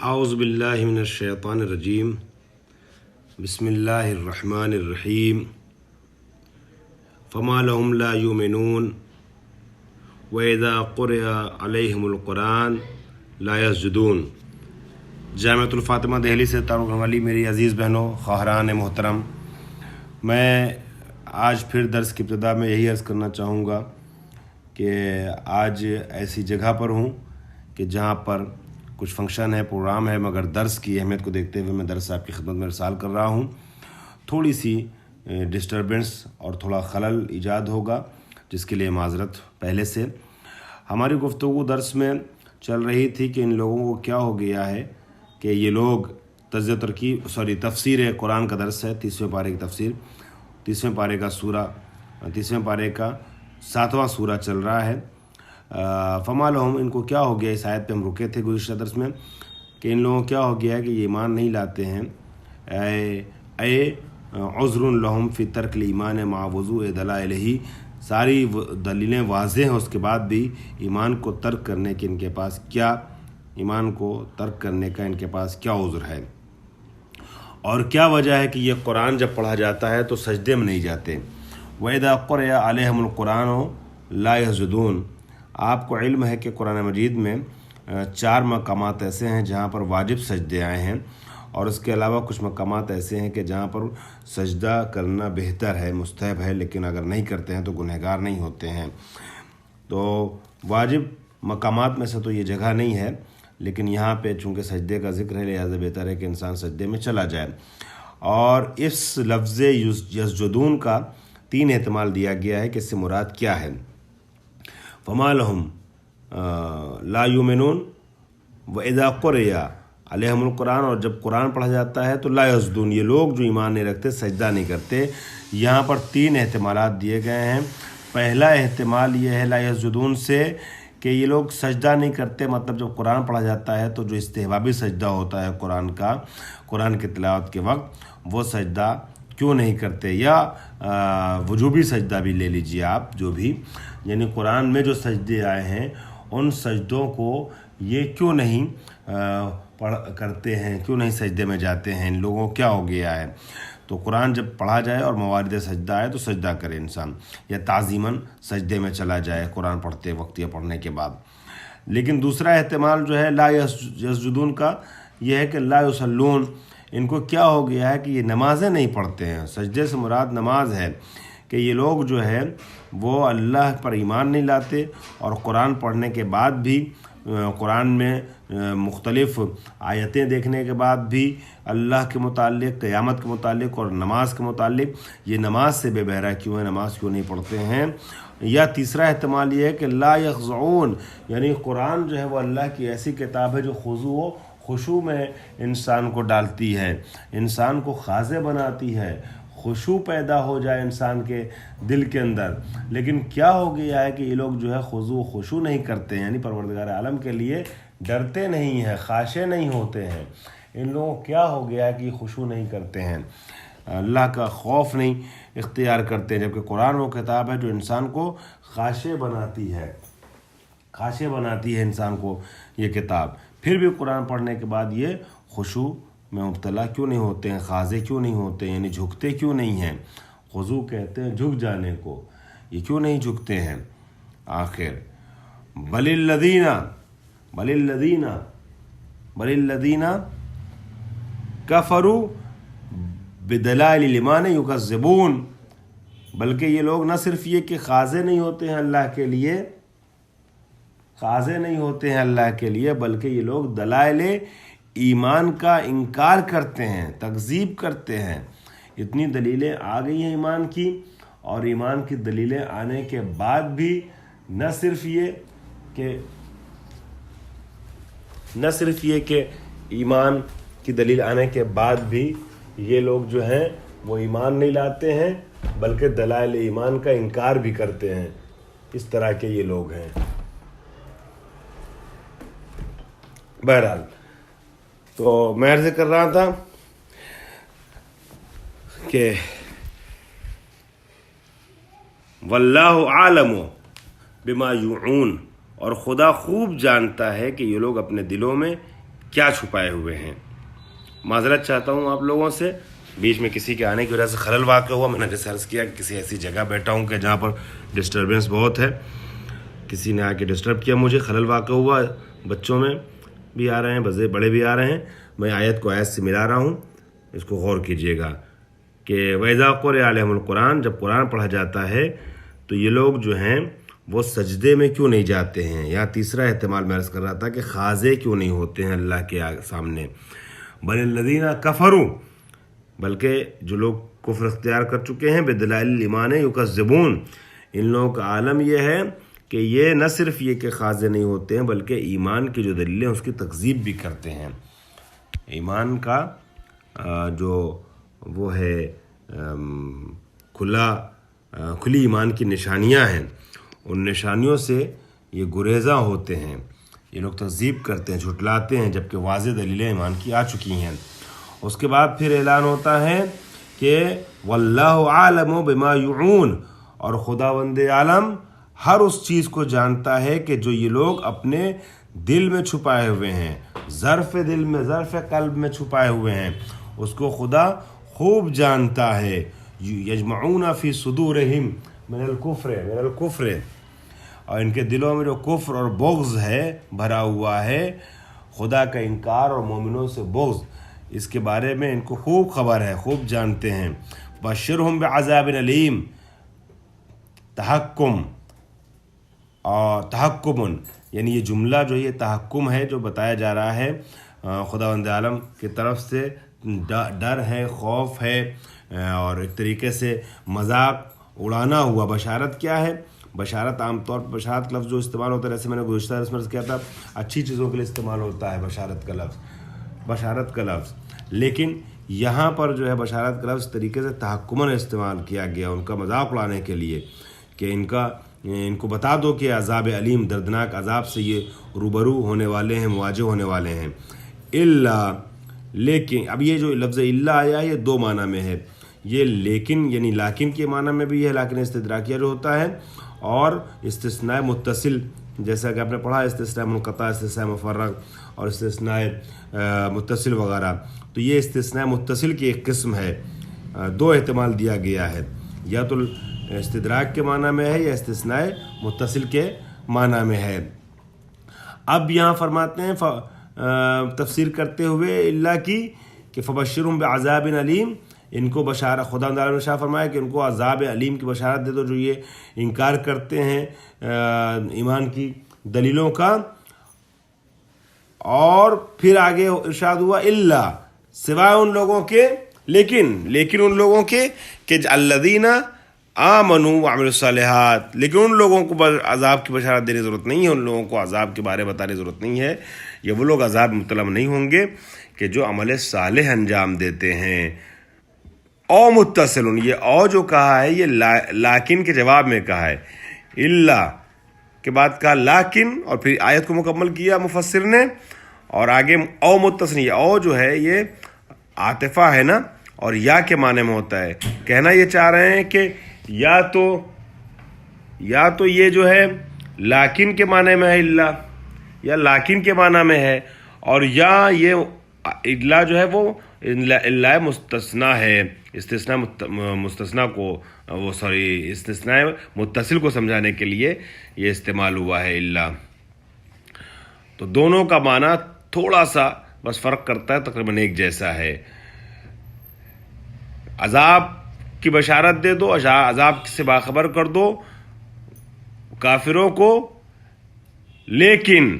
اعوذ باللہ من الشیطان الرجیم بسم اللہ الرحمن الرحیم فما لهم لا یؤمنون واذا قرئ علیہم القرآن لا یسجدون۔ جامعۃ الفاطمہ دہلی سے تعارف والی میری عزیز بہنوں، خواہران محترم، میں آج پھر درس کی ابتدا میں یہی عرض کرنا چاہوں گا کہ آج ایسی جگہ پر ہوں کہ جہاں پر کچھ فنکشن ہے، پروگرام ہے، مگر درس کی اہمیت کو دیکھتے ہوئے میں درس آپ کی خدمت میں ارسال کر رہا ہوں۔ تھوڑی سی ڈسٹربنس اور تھوڑا خلل ایجاد ہوگا، جس کے لیے معذرت پہلے سے۔ ہماری گفتگو درس میں چل رہی تھی کہ ان لوگوں کو کیا ہو گیا ہے کہ یہ لوگ تفسیر قرآن کا درس ہے، 30ویں پارے کی تفسیر، 30ویں پارے کا سورہ، 30ویں پارے کا 7واں سورہ چل رہا ہے۔ فما لہم، ان کو کیا ہو گیا؟ اس آیت پہ ہم رکے تھے گزشتہ درس میں کہ ان لوگوں کو کیا ہو گیا ہے کہ یہ ایمان نہیں لاتے ہیں۔ اے عذر لہم فی ترک الایمان مع وضوء دلائلہ، ساری دلیلیں واضح ہیں، اس کے بعد بھی ایمان کو ترک کرنے کے ان کے پاس کیا عذر ہے، اور کیا وجہ ہے کہ یہ قرآن جب پڑھا جاتا ہے تو سجدے میں نہیں جاتے۔ وَإِذَا قُرِئَ عَلَيْهِمُ الْقُرْآنُ لَا يَسْجُدُونَ۔ آپ کو علم ہے کہ قرآن مجید میں 4 مقامات ایسے ہیں جہاں پر واجب سجدے آئے ہیں، اور اس کے علاوہ کچھ مقامات ایسے ہیں کہ جہاں پر سجدہ کرنا بہتر ہے، مستحب ہے، لیکن اگر نہیں کرتے ہیں تو گنہگار نہیں ہوتے ہیں۔ تو واجب مقامات میں سے تو یہ جگہ نہیں ہے، لیکن یہاں پہ چونکہ سجدے کا ذکر ہے لہذا بہتر ہے کہ انسان سجدے میں چلا جائے۔ اور اس لفظ یسجدون کا 3 احتمال دیا گیا ہے کہ اس سے مراد کیا ہے۔ فما لہم لا یؤمنون واذا قرئ علیہم القرآن، اور جب قرآن پڑھا جاتا ہے تو لا یسجدون، یہ لوگ جو ایمان نہیں رکھتے سجدہ نہیں کرتے۔ یہاں پر 3 احتمالات دیے گئے ہیں۔ پہلا احتمال یہ ہے لا یسجدون سے کہ یہ لوگ سجدہ نہیں کرتے، مطلب جب قرآن پڑھا جاتا ہے تو جو استحبابی سجدہ ہوتا ہے قرآن کی تلاوت کے وقت، وہ سجدہ کیوں نہیں کرتے، یا وجوبی سجدہ بھی لے لیجیے آپ، جو بھی، یعنی قرآن میں جو سجدے آئے ہیں ان سجدوں کو یہ کیوں نہیں کرتے ہیں، کیوں نہیں سجدے میں جاتے ہیں، ان لوگوں کو کیا ہو گیا ہے۔ تو قرآن جب پڑھا جائے اور موارد سجدہ آئے تو سجدہ کرے انسان، یا تعظیماً سجدے میں چلا جائے قرآن پڑھتے وقت یا پڑھنے کے بعد۔ لیکن دوسرا احتمال جو ہے لا یسجدون کا، یہ ہے کہ لا یصلون، ان کو کیا ہو گیا ہے کہ یہ نمازیں نہیں پڑھتے ہیں۔ سجدے سے مراد نماز ہے، کہ یہ لوگ جو ہے وہ اللہ پر ایمان نہیں لاتے، اور قرآن پڑھنے کے بعد بھی، قرآن میں مختلف آیتیں دیکھنے کے بعد بھی اللہ کے متعلق، قیامت کے متعلق اور نماز کے متعلق یہ نماز سے بے بہرا کیوں ہے، نماز کیوں نہیں پڑھتے ہیں۔ یا تیسرا احتمال یہ ہے کہ لا یخضعون، یعنی قرآن جو ہے وہ اللہ کی ایسی کتاب ہے جو خضوع و خشوع میں انسان کو ڈالتی ہے، انسان کو خاضع بناتی ہے، خشوع پیدا ہو جائے انسان کے دل کے اندر۔ لیکن کیا ہو گیا ہے کہ یہ لوگ جو ہے خضوع و خشوع نہیں کرتے ہیں، یعنی پروردگار عالم کے لیے ڈرتے نہیں ہیں، خاشع نہیں ہوتے ہیں۔ ان لوگوں کو کیا ہو گیا ہے کہ یہ خشوع نہیں کرتے ہیں، اللہ کا خوف نہیں اختیار کرتے ہیں، جبکہ قرآن وہ کتاب ہے جو انسان کو خاشع بناتی ہے، انسان کو یہ کتاب۔ پھر بھی قرآن پڑھنے کے بعد یہ خشوع میں مبتلا کیوں نہیں ہوتے ہیں، خاضع کیوں نہیں ہوتے ہیں، یعنی جھکتے کیوں نہیں ہیں۔ خضوع کہتے ہیں جھک جانے کو، یہ کیوں نہیں جھکتے ہیں آخر۔ بل الذین کفروا بدلائل الایمان یکذبون، بلکہ یہ لوگ نہ صرف یہ کہ خاضع نہیں ہوتے ہیں اللہ کے لیے، بلکہ یہ لوگ دلائل ایمان کا انکار کرتے ہیں، تکذیب کرتے ہیں۔ اتنی دلیلیں آ گئی ہیں ایمان کی، اور ایمان کی دلیلیں آنے کے بعد بھی نہ صرف یہ کہ ایمان کی دلیل آنے کے بعد بھی یہ لوگ جو ہیں وہ ایمان نہیں لاتے ہیں، بلکہ دلائل ایمان کا انکار بھی کرتے ہیں۔ اس طرح کے یہ لوگ ہیں۔ بہرحال تو میں عرض کر رہا تھا کہ واللہ عالم بما یوعون، اور خدا خوب جانتا ہے کہ یہ لوگ اپنے دلوں میں کیا چھپائے ہوئے ہیں. معذرت چاہتا ہوں آپ لوگوں سے, بیچ میں کسی کے آنے کی وجہ سے خلل واقع ہوا. میں نے جیسے عرض کیا کہ کسی ایسی جگہ بیٹھا ہوں کہ جہاں پر ڈسٹربنس بہت ہے, کسی نے آ کے ڈسٹرب کیا مجھے, خلل واقع ہوا. بچوں میں بھی آ رہے ہیں, بڑے بھی آ رہے ہیں. میں آیت کو آیت سے ملا رہا ہوں, اس کو غور کیجیے گا کہ وَإِذَا قُرِئَ عَلَيْهِمُ الْقُرْآنُ, جب قرآن پڑھا جاتا ہے تو یہ لوگ جو ہیں وہ سجدے میں کیوں نہیں جاتے ہیں. یہاں تیسرا احتمال میں عرض کر رہا تھا کہ خاضع کیوں نہیں ہوتے ہیں اللہ کے سامنے. بل الذین کفروا, بلکہ جو لوگ کفر اختیار کر چکے ہیں, بدلائل الایمان یکذبون, ان لوگوں کا عالم یہ ہے کہ یہ نہ صرف یہ کہ خاضع نہیں ہوتے ہیں بلکہ ایمان کی جو دلیلیں اس کی تکذیب بھی کرتے ہیں. ایمان کا جو وہ ہے کھلی ایمان کی نشانیاں ہیں, ان نشانیوں سے یہ گریزاں ہوتے ہیں. یہ لوگ تکذیب کرتے ہیں, جھٹلاتے ہیں, جبکہ واضح دلیلیں ایمان کی آ چکی ہیں. اس کے بعد پھر اعلان ہوتا ہے کہ واللہ عالم بما یعون, اور خداوند عالم ہر اس چیز کو جانتا ہے کہ جو یہ لوگ اپنے دل میں چھپائے ہوئے ہیں, ظرف دل میں, ظرف قلب میں چھپائے ہوئے ہیں, اس کو خدا خوب جانتا ہے. یجمعون فی صدورہم من الکفر, اور ان کے دلوں میں جو کفر اور بغض ہے بھرا ہوا ہے, خدا کا انکار اور مومنوں سے بغض, اس کے بارے میں ان کو خوب خبر ہے, خوب جانتے ہیں. بشرہم بعذاب علیم, تحکم اور تحکمن, یعنی یہ جملہ جو یہ تحکم ہے جو بتایا جا رہا ہے خداوند عالم کی طرف سے, ڈر ہے, خوف ہے, اور ایک طریقے سے مذاق اڑانا ہوا. بشارت کیا ہے؟ بشارت عام طور پر بشارت لفظ جو استعمال ہوتا ہے, جیسے میں نے گزشتہ درس میں کیا تھا, اچھی چیزوں کے لیے استعمال ہوتا ہے بشارت کا لفظ, لیکن یہاں پر جو ہے بشارت کا لفظ اس طریقے سے تحکماً استعمال کیا گیا ان کا مذاق اڑانے کے لیے کہ ان کو بتا دو کہ عذاب علیم, دردناک عذاب سے یہ روبرو ہونے والے ہیں, مواجہ ہونے والے ہیں. الا, لیکن, اب یہ جو لفظ الا آیا یہ دو معنی میں ہے. یہ لیکن یعنی لیکن کے معنی میں بھی ہے, لیکن استدراکیہ جو ہوتا ہے, اور استثناء متصل, جیسا کہ آپ نے پڑھا استثناء منقطع, استثناء مفرغ اور استثناء متصل وغیرہ. تو یہ استثناء متصل کی ایک قسم ہے. دو احتمال دیا گیا ہے, یا تو استدراک کے معنی میں ہے یا استثناء متصل کے معنی میں ہے. اب یہاں فرماتے ہیں تفسیر کرتے ہوئے اللہ کی کہ فبشرہم بعذاب علیم, ان کو بشارت, خدا تعالیٰ نے شاہ فرمایا کہ ان کو عذاب علیم کی بشارت دے دو جو یہ انکار کرتے ہیں ایمان کی دلیلوں کا. اور پھر آگے ارشاد ہوا الا, سوائے ان لوگوں کے, لیکن ان لوگوں کے کہ الذین آمنوا وعملوا الصالحات, لیکن ان لوگوں کو عذاب کی بشارت دینے کی ضرورت نہیں ہے, ان لوگوں کو عذاب کے بارے میں بتانے کی ضرورت نہیں ہے. یہ وہ لوگ عذاب مبتلا نہیں ہوں گے کہ جو عمل صالح انجام دیتے ہیں. او متصل, یہ او جو کہا ہے یہ لیکن کے جواب میں کہا ہے, الا کے بعد کہا لیکن, اور پھر آیت کو مکمل کیا مفسر نے, اور آگے او متصل, یہ او جو ہے یہ عاطفہ ہے نا, اور یا کے معنی میں ہوتا ہے. کہنا یہ چاہ رہے ہیں کہ یا تو یہ جو ہے لیکن کے معنی میں ہے الا, یا لیکن کے معنی میں ہے, اور یا یہ الا جو ہے وہ الا مستثنا ہے, استثناء متصل کو سمجھانے کے لیے یہ استعمال ہوا ہے الا. تو دونوں کا معنی تھوڑا سا بس فرق کرتا ہے, تقریباً ایک جیسا ہے. عذاب کی بشارت دے دو, عذاب سے باخبر کر دو کافروں کو, لیکن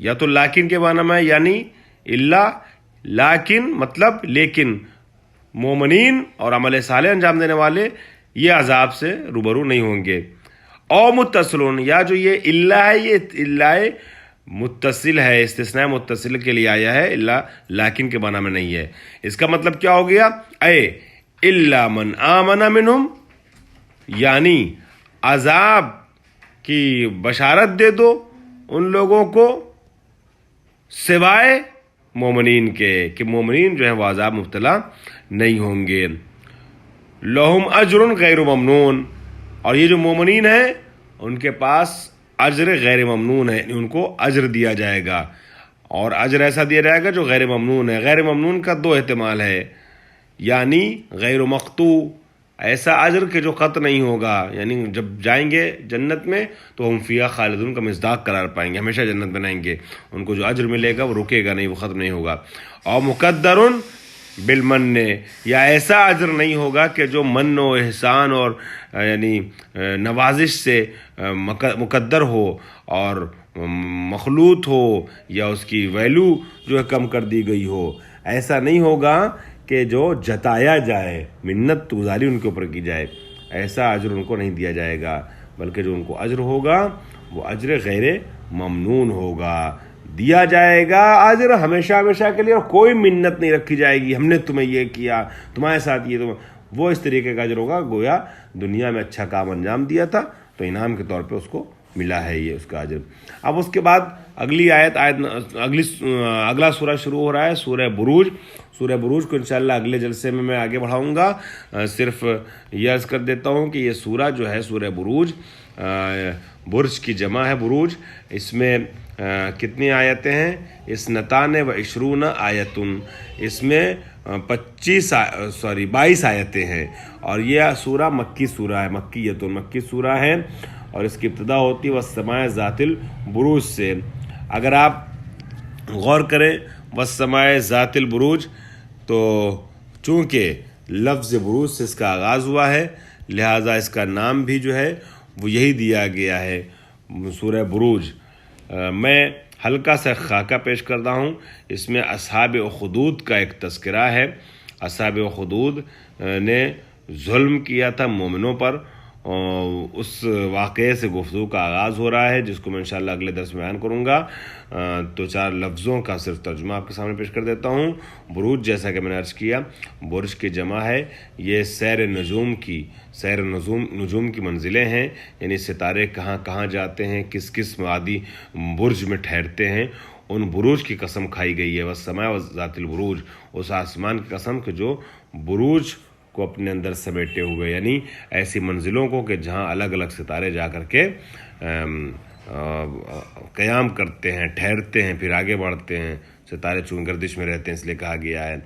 یا تو لیکن کے معنی میں, یعنی الا لیکن مطلب لیکن مومنین اور عمل صالح انجام دینے والے یہ عذاب سے روبرو نہیں ہوں گے. او متصلون, یا جو یہ الا ہے یہ الا متصل ہے, استثناء متصل کے لیے آیا ہے, الا لیکن کے معنی میں نہیں ہے. اس کا مطلب کیا ہو گیا, اے الا من آمن منہم, یعنی عذاب کی بشارت دے دو ان لوگوں کو سوائے مومنین کے کہ مومنین جو ہیں وہ عذاب مبتلا نہیں ہوں گے. لہم اجر غیر ممنون, اور یہ جو مومنین ہیں ان کے پاس اجر غیر ممنون ہے, ان کو اجر دیا جائے گا. اور اجر ایسا دیا جائے گا جو غیر ممنون ہے. غیر ممنون کا دو احتمال ہے، یعنی غیر مقطوع، ایسا اجر کہ جو قطع نہیں ہوگا، یعنی جب جائیں گے جنت میں تو ہم فیہا خالدون کا مصداق قرار پائیں گے، ہمیشہ جنت میں رہیں گے، ان کو جو اجر ملے گا وہ رکے گا نہیں، وہ ختم نہیں ہوگا. اور مقدرن بالمن، یا ایسا اجر نہیں ہوگا کہ جو من و احسان اور یعنی نوازش سے مقدر ہو اور مخلوط ہو، یا اس کی ویلو جو ہے کم کر دی گئی ہو. ایسا نہیں ہوگا کہ جو جتایا جائے، منت گزاری ان کے اوپر کی جائے، ایسا اجر ان کو نہیں دیا جائے گا، بلکہ جو ان کو اجر ہوگا وہ اجر غیر ممنون ہوگا. دیا جائے گا اجر ہمیشہ ہمیشہ کے لیے، اور کوئی منت نہیں رکھی جائے گی ہم نے تمہیں یہ کیا، تمہارے ساتھ یہ، وہ اس طریقے کا اجر ہوگا گویا دنیا میں اچھا کام انجام دیا تھا تو انعام کے طور پہ اس کو ملا ہے یہ اس کا اجر. اب اس کے بعد اگلا سورہ شروع ہو رہا ہے، سورہ بروج. سورہ بروج کو انشاءاللہ اگلے جلسے میں آگے بڑھاؤں گا. صرف یہ عرض کر دیتا ہوں کہ یہ سورہ جو ہے سورہ بروج، برج کی جمع ہے بروج. اس میں کتنی آیتیں ہیں؟ 22 آیتن، اس میں 22 آیتیں ہیں. اور یہ سورہ مکی سورہ ہے، مکی سورہ ہے، اور اس کی ابتدا ہوتی ہے والسماء ذات البروج سے. اگر آپ غور کریں والسماء ذات البروج، تو چونکہ لفظ بروج سے اس کا آغاز ہوا ہے، لہٰذا اس کا نام بھی جو ہے وہ یہی دیا گیا ہے، سورہ بروج. میں ہلکا سا خاکہ پیش کرتا ہوں. اس میں اصحاب اخدود کا ایک تذکرہ ہے. اصحاب اخدود نے ظلم کیا تھا مومنوں پر، اس واقعے سے گفتگو کا آغاز ہو رہا ہے، جس کو میں انشاءاللہ اگلے درس میں بیان کروں گا. تو 4 لفظوں کا صرف ترجمہ آپ کے سامنے پیش کر دیتا ہوں. بروج جیسا کہ میں نے عرض کیا برج کی جمع ہے. یہ سیر نجوم کی منزلیں ہیں، یعنی ستارے کہاں کہاں جاتے ہیں، کس کس وادی برج میں ٹھہرتے ہیں، ان بروج کی قسم کھائی گئی ہے. والسماء ذات البروج، اس آسمان کی قسم کہ جو بروج کو اپنے اندر سمیٹے ہوئے، یعنی ایسی منزلوں کو کہ جہاں الگ الگ ستارے جا کر کے قیام کرتے ہیں، ٹھہرتے ہیں، پھر آگے بڑھتے ہیں. ستارے چونکہ گردش میں رہتے ہیں اس لیے کہا گیا ہے.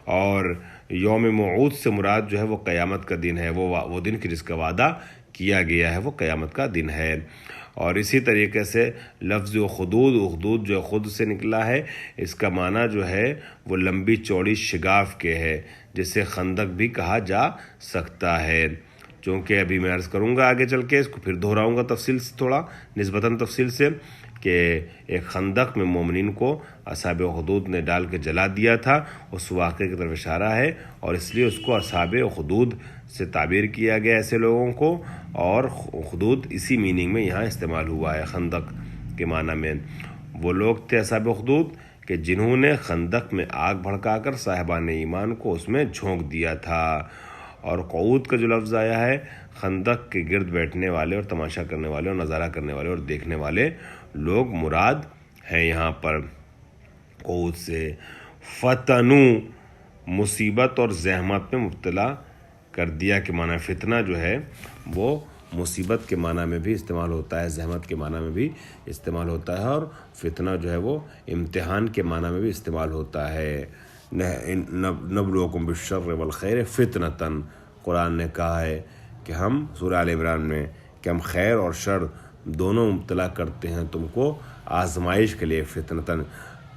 اور یوم موعود سے مراد جو ہے وہ قیامت کا دن ہے، وہ دن کہ جس کا وعدہ کیا گیا ہے وہ قیامت کا دن ہے. اور اسی طریقے سے لفظ اخدود جو خود سے نکلا ہے، اس کا معنی جو ہے وہ لمبی چوڑی شگاف کے ہے، جسے خندق بھی کہا جا سکتا ہے. چونکہ ابھی میں عرض کروں گا آگے چل کے، اس کو پھر دہراؤں گا تفصیل سے، تھوڑا نسبتاً تفصیل سے، کہ ایک خندق میں مومنین کو اصحاب اخدود نے ڈال کے جلا دیا تھا، اس واقعے کی طرف اشارہ ہے، اور اس لیے اس کو اصحاب اخدود سے تعبیر کیا گیا ایسے لوگوں کو. اور اخدود اسی میننگ میں یہاں استعمال ہوا ہے خندق کے معنی میں. وہ لوگ تھے اصحاب اخدود کہ جنہوں نے خندق میں آگ بھڑکا کر صاحبان ایمان کو اس میں جھونک دیا تھا. اور قعود کا جو لفظ آیا ہے، خندق کے گرد بیٹھنے والے اور تماشا کرنے والے اور نظارہ کرنے والے اور دیکھنے والے لوگ مراد ہیں یہاں پر قعود سے. فتنو، مصیبت اور زحمت میں مبتلا کر دیا کے معنی. فتنہ جو ہے وہ مصیبت کے معنی میں بھی استعمال ہوتا ہے، زحمت کے معنی میں بھی استعمال ہوتا ہے، اور فتنہ جو ہے وہ امتحان کے معنی میں بھی استعمال ہوتا ہے. نبلوکم بالشر والخیر فتنۃ، قرآن نے کہا ہے کہ ہم سورہ آل عمران میں کہ ہم خیر اور شر دونوں مبتلا کرتے ہیں تم کو آزمائش کے لیے، فتنۃ،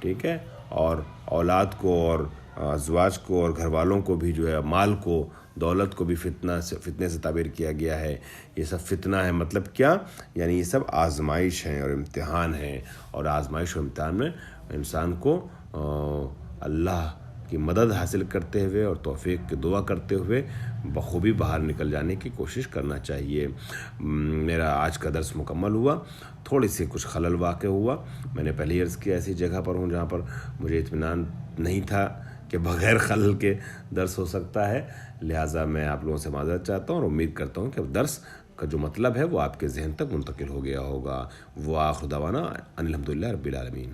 ٹھیک ہے. اور اولاد کو اور ازواج کو اور گھر والوں کو بھی جو ہے، مال کو، دولت کو بھی فتنے سے تعبیر کیا گیا ہے. یہ سب فتنہ ہے. مطلب کیا؟ یعنی یہ سب آزمائش ہیں اور امتحان ہیں، اور آزمائش اور امتحان میں انسان کو اللہ کی مدد حاصل کرتے ہوئے اور توفیق کی دعا کرتے ہوئے بخوبی باہر نکل جانے کی کوشش کرنا چاہیے. میرا آج کا درس مکمل ہوا. تھوڑی سی کچھ خلل واقع ہوا. میں نے پہلے عرض کیا ایسی جگہ پر ہوں جہاں پر مجھے اطمینان نہیں تھا کہ بغیر خلل کے درس ہو سکتا ہے، لہٰذا میں آپ لوگوں سے معذرت چاہتا ہوں، اور امید کرتا ہوں کہ اب درس کا جو مطلب ہے وہ آپ کے ذہن تک منتقل ہو گیا ہوگا. وآخر دعوانا ان الحمدللہ رب العالمین.